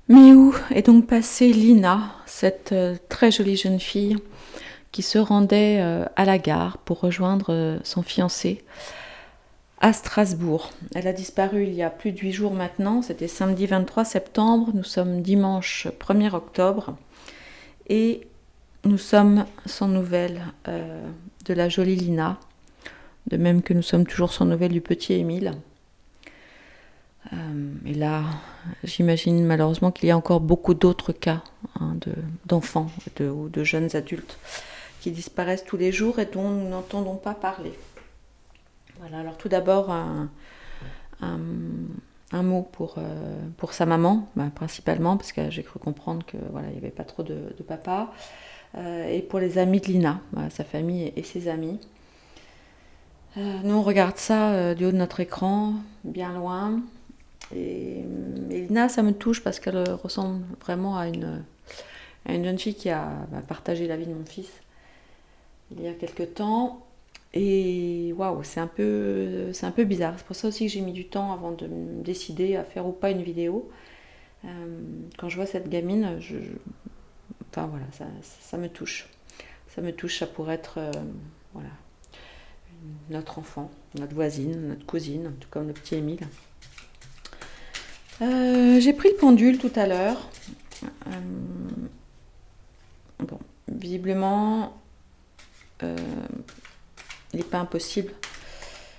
Mais où est donc passée Lina, cette très jolie jeune fille qui se rendait à la gare pour rejoindre son fiancé à Strasbourg? Elle a disparu il y a plus de 8 jours maintenant, c'était samedi 23 septembre, nous sommes dimanche 1er octobre et nous sommes sans nouvelles de la jolie Lina, de même que nous sommes toujours sans nouvelles du petit Émile. Et là, j'imagine malheureusement qu'il y a encore beaucoup d'autres cas d'enfants ou de jeunes adultes qui disparaissent tous les jours et dont nous n'entendons pas parler. Voilà, alors tout d'abord un mot pour sa maman, principalement, parce que j'ai cru comprendre qu'il n'y avait pas trop de papa, et pour les amis de Lina, sa famille et ses amis. Nous on regarde ça du haut de notre écran, bien loin. Et Lina, ça me touche parce qu'elle ressemble vraiment à une jeune fille qui a partagé la vie de mon fils il y a quelques temps. Et waouh, c'est un peu bizarre. C'est pour ça aussi que j'ai mis du temps avant de me décider à faire ou pas une vidéo. Quand je vois cette gamine, enfin voilà, ça me touche. Ça me touche, ça pourrait être voilà, notre enfant, notre voisine, notre cousine, tout comme le petit Émile. J'ai pris le pendule tout à l'heure. Bon, visiblement, il n'est pas impossible.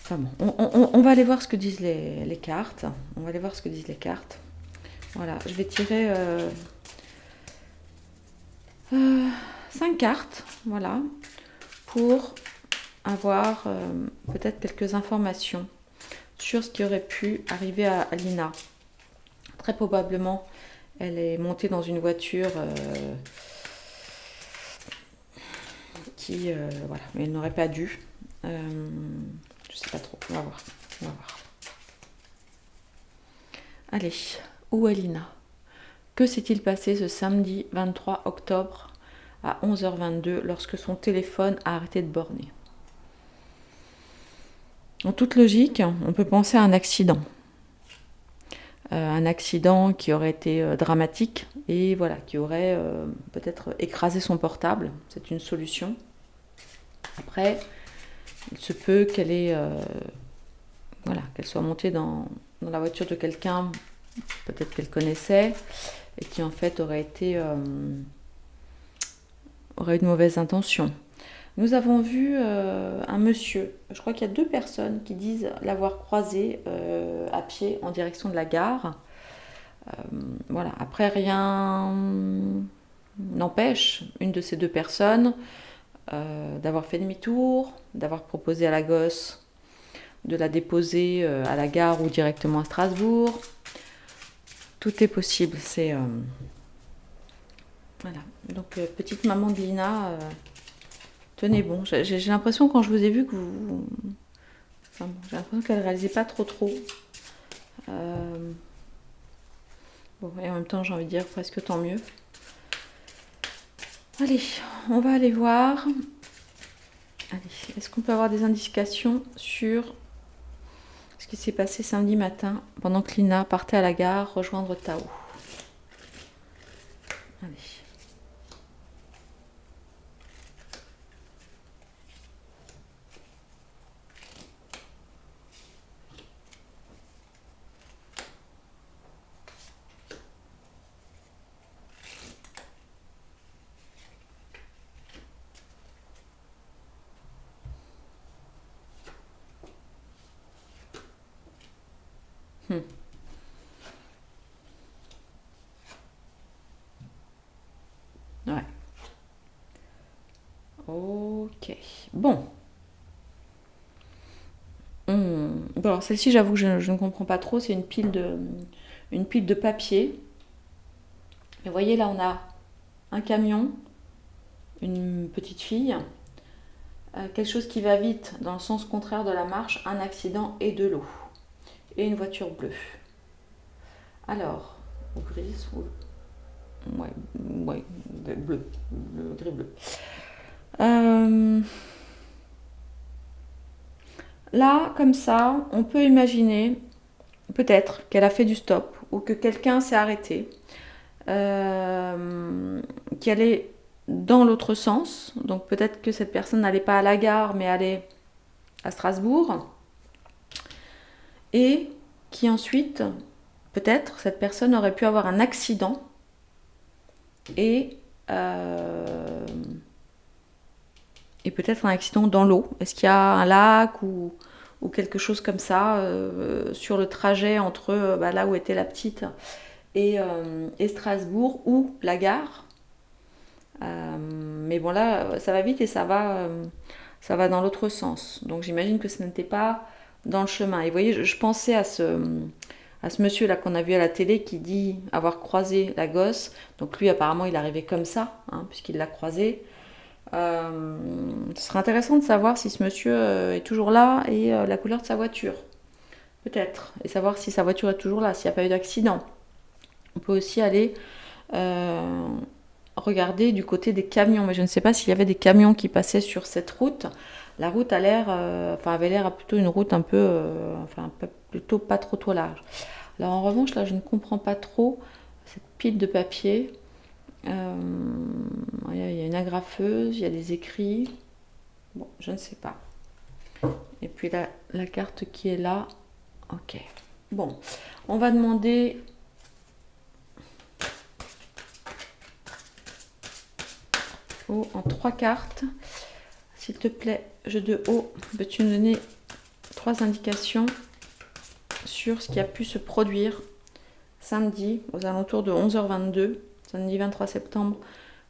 Enfin bon, on va aller voir ce que disent les cartes. On va aller voir ce que disent les cartes. Voilà, je vais tirer 5 cartes, voilà, pour avoir peut-être quelques informations sur ce qui aurait pu arriver à Lina. Très probablement, elle est montée dans une voiture qui, voilà, mais elle n'aurait pas dû. Je sais pas trop, on va voir. Allez, où est Lina? Que s'est-il passé ce samedi 23 octobre à 11h22 lorsque son téléphone a arrêté de borner? En toute logique, on peut penser à un accident. Un accident qui aurait été dramatique et voilà, qui aurait peut-être écrasé son portable. C'est une solution. Après, il se peut qu'elle qu'elle soit montée dans la voiture de quelqu'un, peut-être qu'elle connaissait, et qui en fait aurait eu de mauvaises intentions. Nous avons vu un monsieur, je crois qu'il y a 2 personnes qui disent l'avoir croisé à pied en direction de la gare. Voilà. Après, rien n'empêche une de ces 2 personnes d'avoir fait demi-tour, d'avoir proposé à la gosse de la déposer à la gare ou directement à Strasbourg. Tout est possible. C'est voilà. Donc petite maman de Lina, tenez bon. J'ai l'impression quand je vous ai vu que vous, enfin, bon, j'ai l'impression qu'elle ne réalisait pas trop. Bon, et en même temps, j'ai envie de dire presque tant mieux. Allez, on va aller voir. Allez, est-ce qu'on peut avoir des indications sur ce qui s'est passé samedi matin pendant que Lina partait à la gare rejoindre Tao? Allez. Ouais. Ok. Bon. Bon, alors celle-ci, j'avoue que je ne comprends pas trop. C'est une pile de papier. Et vous voyez, là, on a un camion, une petite fille, quelque chose qui va vite dans le sens contraire de la marche, un accident et de l'eau. Et une voiture bleue. Alors, ou grise, ou... Ouais, bleu, gris-bleu. Là, comme ça, on peut imaginer peut-être qu'elle a fait du stop ou que quelqu'un s'est arrêté qui allait dans l'autre sens. Donc peut-être que cette personne n'allait pas à la gare, mais allait à Strasbourg. Et qui ensuite, peut-être, cette personne aurait pu avoir un accident et peut-être un accident dans l'eau. Est-ce qu'il y a un lac ou quelque chose comme ça sur le trajet entre là où était la petite et Strasbourg ou la gare. Mais bon, là, ça va vite et ça va dans l'autre sens. Donc j'imagine que ce n'était pas dans le chemin. Et vous voyez, je pensais à ce monsieur là qu'on a vu à la télé qui dit avoir croisé la gosse. Donc lui, apparemment, il arrivait comme ça, puisqu'il l'a croisée. Ce serait intéressant de savoir si ce monsieur est toujours là et la couleur de sa voiture. Peut-être. Et savoir si sa voiture est toujours là, s'il n'y a pas eu d'accident. On peut aussi aller regarder du côté des camions. Mais je ne sais pas s'il y avait des camions qui passaient sur cette route. La route avait l'air plutôt une route un peu plutôt pas trop large. Alors en revanche, là, je ne comprends pas trop cette pile de papier. Il y a une agrafeuse, il y a des écrits. Bon, je ne sais pas. Et puis la carte qui est là. Ok. Bon, on va demander en 3 cartes. S'il te plaît, jeu de haut, peux-tu nous donner 3 indications sur ce qui a pu se produire samedi aux alentours de 11h22, samedi 23 septembre,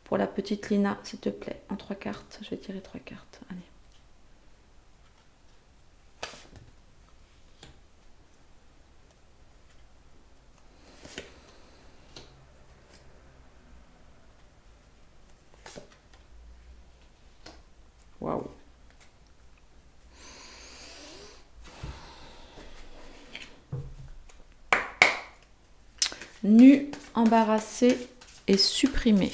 pour la petite Lina, s'il te plaît, en 3 cartes. Je vais tirer 3 cartes. Allez. Waouh. Nu, embarrassé et supprimé.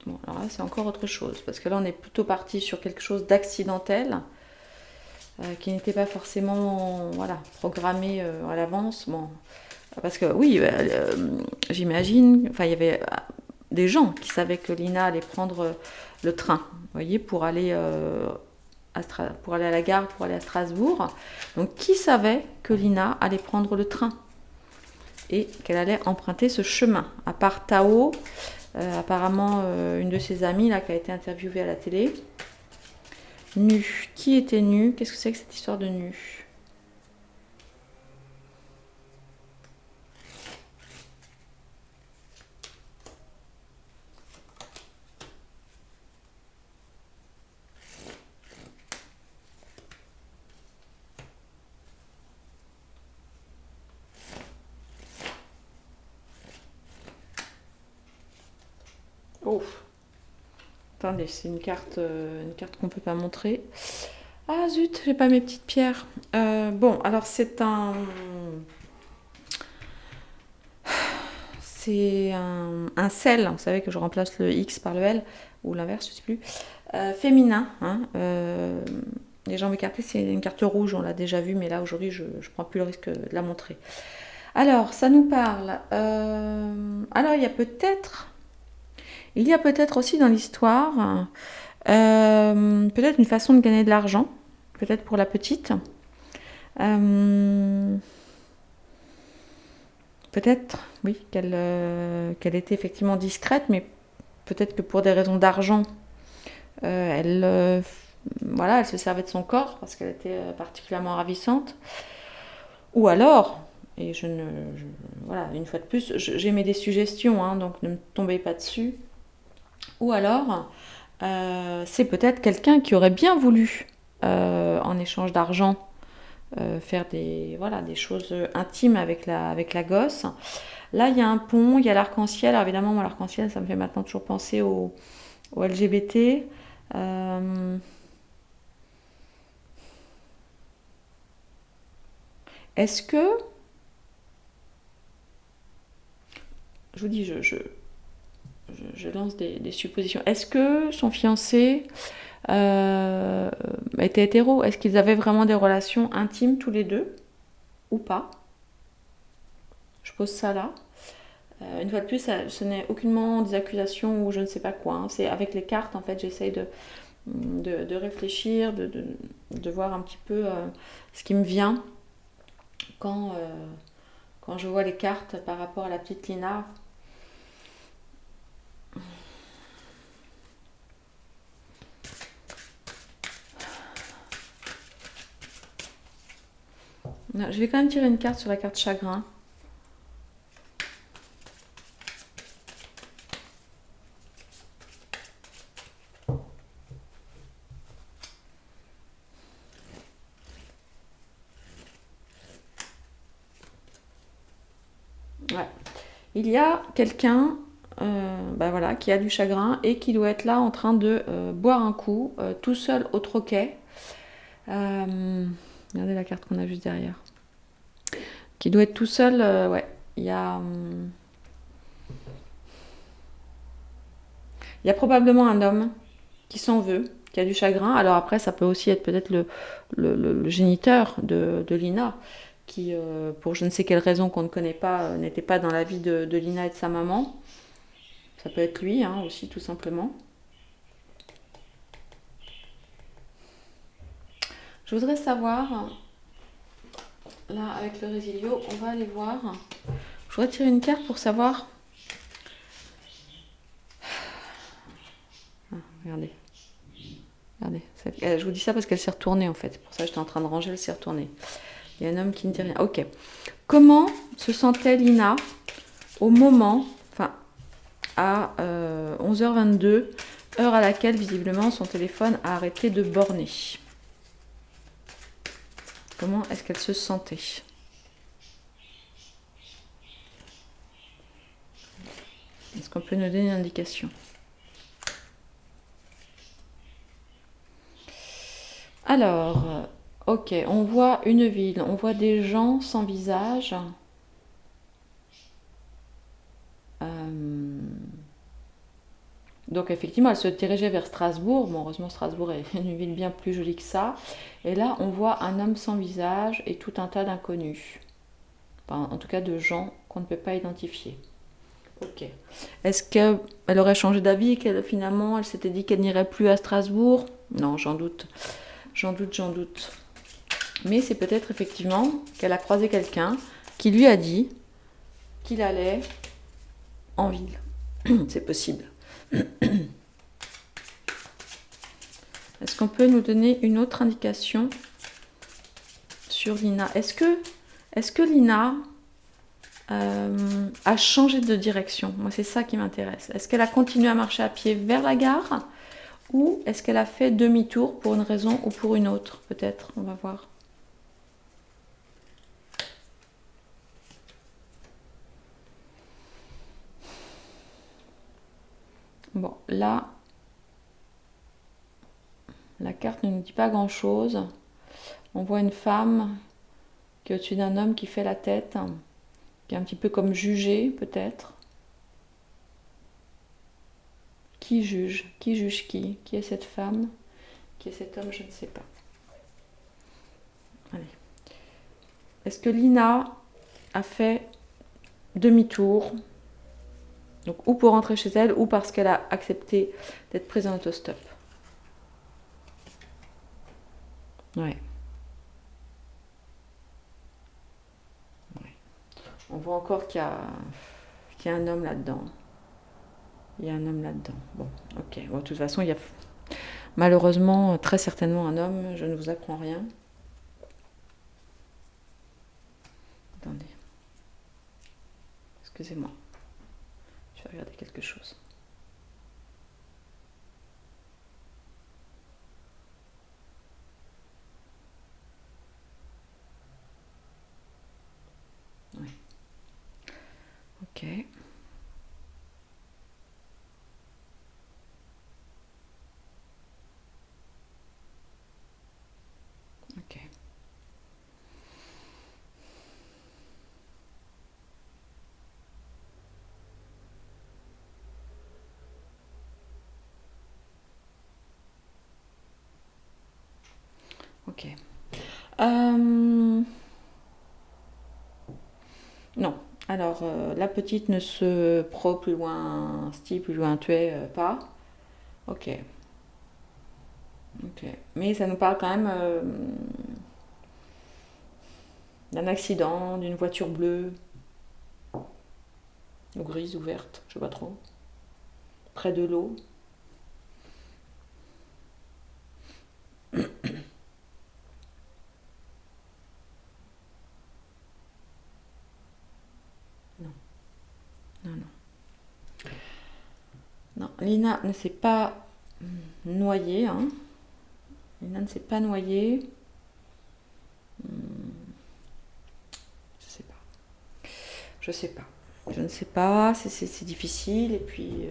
Bon, alors là, c'est encore autre chose, parce que là, on est plutôt parti sur quelque chose d'accidentel, qui n'était pas forcément programmé à l'avance. Bon, parce que oui, j'imagine, il y avait des gens qui savaient que Lina allait prendre le train, vous voyez, pour aller à la gare, pour aller à Strasbourg. Donc, qui savait que Lina allait prendre le train et qu'elle allait emprunter ce chemin, à part Tao, apparemment une de ses amies là, qui a été interviewée à la télé. Nu. Qui était nu? Qu'est-ce que c'est que cette histoire de nu? Oh, attendez, c'est une carte qu'on peut pas montrer. Ah zut, j'ai pas mes petites pierres. Bon, alors c'est un sel. Vous savez que je remplace le X par le L ou l'inverse, je sais plus. Féminin. Les jambes écartées, c'est une carte rouge, on l'a déjà vu, mais là aujourd'hui, je prends plus le risque de la montrer. Alors, ça nous parle. Alors, il y a peut-être aussi dans l'histoire, peut-être une façon de gagner de l'argent, peut-être pour la petite. Peut-être, oui, qu'elle était effectivement discrète, mais peut-être que pour des raisons d'argent, elle se servait de son corps parce qu'elle était particulièrement ravissante. Ou alors, et une fois de plus, j'émets des suggestions, donc ne me tombez pas dessus. Ou alors, c'est peut-être quelqu'un qui aurait bien voulu, en échange d'argent, faire des choses intimes avec la gosse. Là, il y a un pont, il y a l'arc-en-ciel. Alors évidemment, moi, l'arc-en-ciel, ça me fait maintenant toujours penser au LGBT. Est-ce que... Je vous dis, je lance des suppositions. Est-ce que son fiancé était hétéro? Est-ce qu'ils avaient vraiment des relations intimes tous les deux? Ou pas? Je pose ça là. Une fois de plus, ce n'est aucunement des accusations ou je ne sais pas quoi. Hein. C'est avec les cartes, en fait, j'essaye de réfléchir, de voir un petit peu ce qui me vient quand, quand je vois les cartes par rapport à la petite Lina. Non, je vais quand même tirer une carte sur la carte chagrin. Ouais. Il y a quelqu'un voilà, qui a du chagrin et qui doit être là en train de boire un coup, tout seul au troquet. Regardez la carte qu'on a juste derrière. Qui doit être tout seul, ouais. Il y a probablement un homme qui s'en veut, qui a du chagrin. Alors après, ça peut aussi être peut-être le géniteur de Lina, qui, pour je ne sais quelle raison qu'on ne connaît pas, n'était pas dans la vie de Lina et de sa maman. Ça peut être lui hein, aussi, tout simplement. Je voudrais savoir, là, avec le Résilio, on va aller voir. Je voudrais tirer une carte pour savoir. Ah, regardez. Regardez. Je vous dis ça parce qu'elle s'est retournée en fait. Pour ça, j'étais en train de ranger, elle s'est retournée. Il y a un homme qui ne dit rien. Ok. Comment se sentait Lina au moment, enfin, à 11h22, heure à laquelle visiblement son téléphone a arrêté de borner? Comment est-ce qu'elle se sentait? Est-ce qu'on peut nous donner une indication? Alors, ok, on voit une ville, on voit des gens sans visage. Donc effectivement, elle se dirigeait vers Strasbourg. Bon, heureusement, Strasbourg est une ville bien plus jolie que ça. Et là, on voit un homme sans visage et tout un tas d'inconnus. Enfin, en tout cas, de gens qu'on ne peut pas identifier. Ok. Est-ce qu'elle aurait changé d'avis, qu'elle finalement, elle s'était dit qu'elle n'irait plus à Strasbourg? Non, j'en doute. J'en doute. Mais c'est peut-être effectivement qu'elle a croisé quelqu'un qui lui a dit qu'il allait en ville. C'est possible. Est-ce qu'on peut nous donner une autre indication sur Lina? Est-ce que Lina a changé de direction? Moi, c'est ça qui m'intéresse. Est-ce qu'elle a continué à marcher à pied vers la gare ou est-ce qu'elle a fait demi-tour pour une raison ou pour une autre? Peut-être, on va voir. Bon, là, la carte ne nous dit pas grand-chose. On voit une femme qui est au-dessus d'un homme qui fait la tête, qui est un petit peu comme jugé, peut-être. Qui juge? Qui juge qui? Qui est cette femme? Qui est cet homme? Je ne sais pas. Allez. Est-ce que Lina a fait demi-tour, donc ou pour rentrer chez elle, ou parce qu'elle a accepté d'être prise en autostop? Ouais. On voit encore qu'il y a un homme là-dedans. Il y a un homme là-dedans. Bon, ok. Bon, de toute façon, il y a malheureusement très certainement un homme. Je ne vous apprends rien. Attendez. Excusez-moi. Je vais regarder quelque chose. Ouais. Ok. Ok. Ok. Non, Alors, la petite ne se pro plus loin, sti plus loin, tu es pas. Ok, ok. Mais ça nous parle quand même d'un accident, d'une voiture bleue, ou grise, ou verte, je sais pas trop. Près de l'eau. Non, non, non. Non, Lina ne s'est pas noyée, hein. Lina ne s'est pas noyée. Je sais pas. Je sais pas. Je ne sais pas, c'est difficile. Et puis,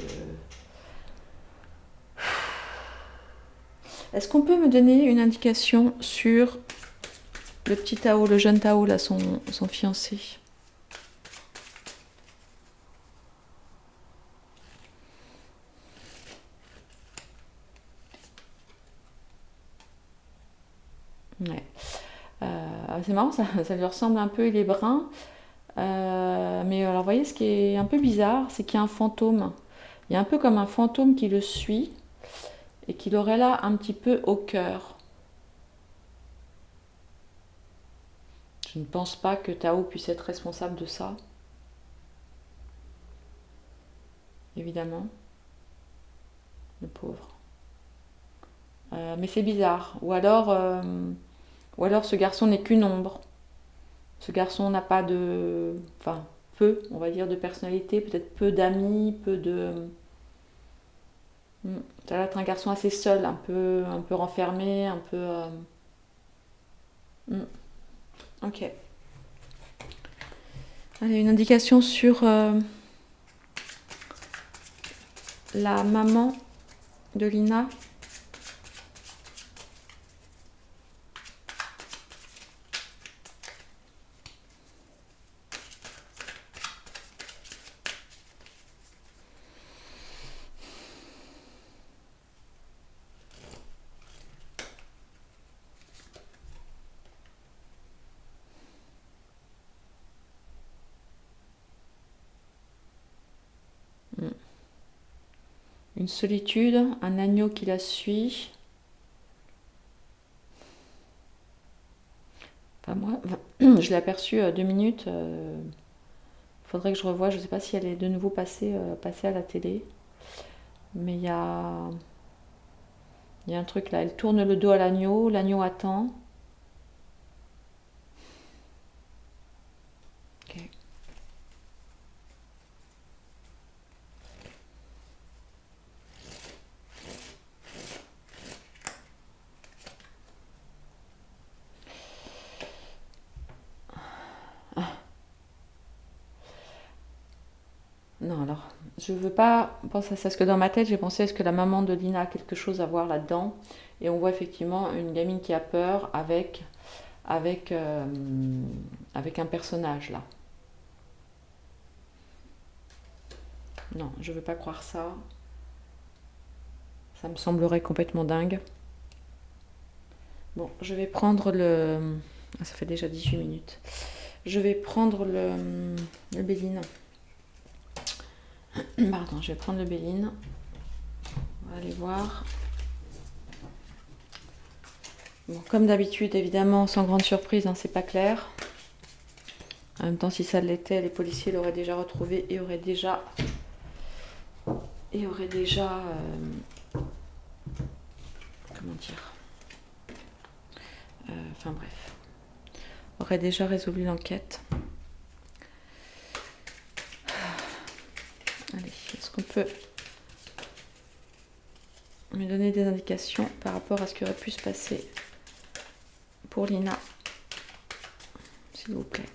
est-ce qu'on peut me donner une indication sur le petit Tao, le jeune Tao, là, son fiancé? Ouais. C'est marrant, ça lui ressemble un peu, il est brun. Mais alors, vous voyez, ce qui est un peu bizarre, c'est qu'il y a un fantôme. Il y a un peu comme un fantôme qui le suit et qui l'aurait là un petit peu au cœur. Je ne pense pas que Tao puisse être responsable de ça, évidemment, le pauvre. Mais c'est bizarre. Ou alors ce garçon n'est qu'une ombre. Ce garçon n'a pas de... Enfin, peu, on va dire, de personnalité, peut-être peu d'amis, peu de... Ça va être un garçon assez seul, un peu renfermé, un peu... hmm, Ok. Allez, une indication sur la maman de Lina. Une solitude, un agneau qui la suit. Enfin, moi, je l'ai aperçue 2 minutes. Faudrait que je revoie. Je ne sais pas si elle est de nouveau passée à la télé. Mais il y a un truc là. Elle tourne le dos à l'agneau. L'agneau attend. Ok. Non, alors, je veux pas penser à ça, parce que dans ma tête, j'ai pensé est-ce que la maman de Lina a quelque chose à voir là-dedans? Et on voit effectivement une gamine qui a peur avec, euh, avec un personnage là. Non, je veux pas croire ça. Ça me semblerait complètement dingue. Bon, je vais prendre le... Ah, ça fait déjà 18 minutes. Je vais prendre le Béline. Pardon, je vais prendre le Béline. On va aller voir. Bon, comme d'habitude, évidemment, sans grande surprise, hein, c'est pas clair. En même temps, si ça l'était, les policiers l'auraient déjà retrouvé et auraient déjà... comment dire Enfin bref. Auraient déjà résolu l'enquête. Allez, est-ce qu'on peut me donner des indications par rapport à ce qui aurait pu se passer pour Lina, s'il vous plaît?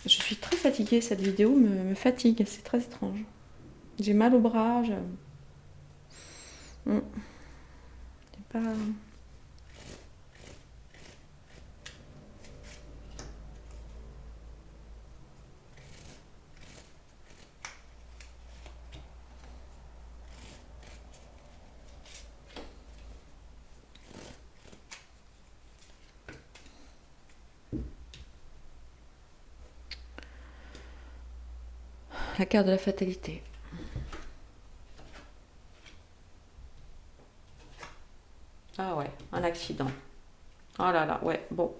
Je suis très fatiguée, cette vidéo me fatigue, c'est très étrange. J'ai mal au bras, c'est pas... la carte de la fatalité. Ah ouais, un accident. Oh là là, ouais, bon.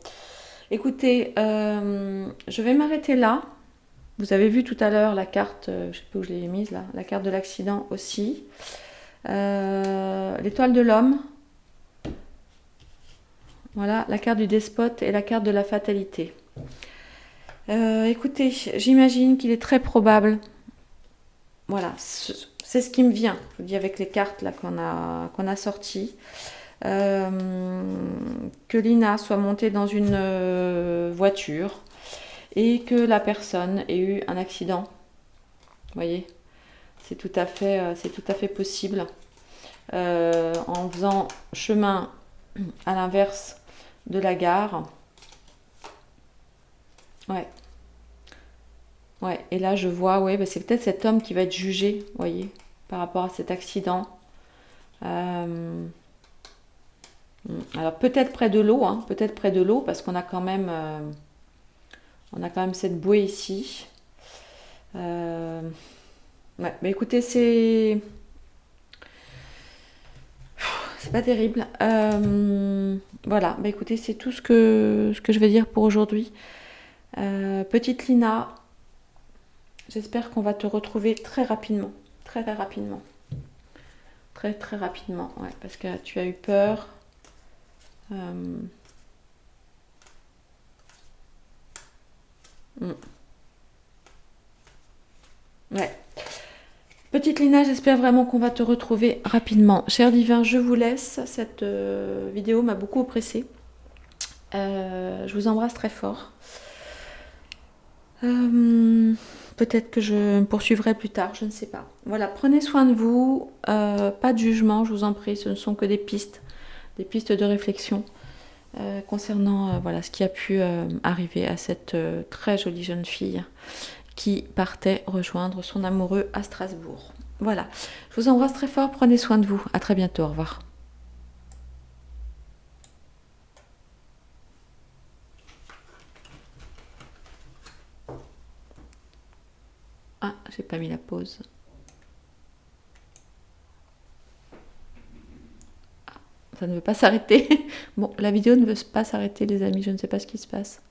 Écoutez, je vais m'arrêter là. Vous avez vu tout à l'heure la carte, je ne sais plus où je l'ai mise là, la carte de l'accident aussi. L'étoile de l'homme. Voilà, la carte du despote et la carte de la fatalité. Écoutez, j'imagine qu'il est très probable, voilà, c'est ce qui me vient, je vous dis avec les cartes là qu'on a sorties, que Lina soit montée dans une voiture et que la personne ait eu un accident. Vous voyez, c'est tout à fait possible. En faisant chemin à l'inverse de la gare. Ouais. Ouais, et là je vois, ouais, bah, c'est peut-être cet homme qui va être jugé, vous voyez, par rapport à cet accident. Alors peut-être près de l'eau, hein, peut-être près de l'eau, parce qu'on a quand même, cette bouée ici. Ouais, bah écoutez, c'est pas terrible. Voilà, bah écoutez, c'est tout ce que je vais dire pour aujourd'hui. Petite Lina, j'espère qu'on va te retrouver très rapidement. Très très rapidement. Très très rapidement, ouais, parce que tu as eu peur. Ouais. Petite Lina, j'espère vraiment qu'on va te retrouver rapidement. Cher divin, je vous laisse. Cette vidéo m'a beaucoup oppressée. Je vous embrasse très fort. Peut-être que je me poursuivrai plus tard, je ne sais pas. Voilà, prenez soin de vous. Pas de jugement, je vous en prie. Ce ne sont que des pistes de réflexion concernant voilà, ce qui a pu arriver à cette très jolie jeune fille qui partait rejoindre son amoureux à Strasbourg. Voilà, je vous embrasse très fort, prenez soin de vous. À très bientôt, au revoir. Ah, j'ai pas mis la pause. Ça ne veut pas s'arrêter. Bon, la vidéo ne veut pas s'arrêter, les amis, je ne sais pas ce qui se passe.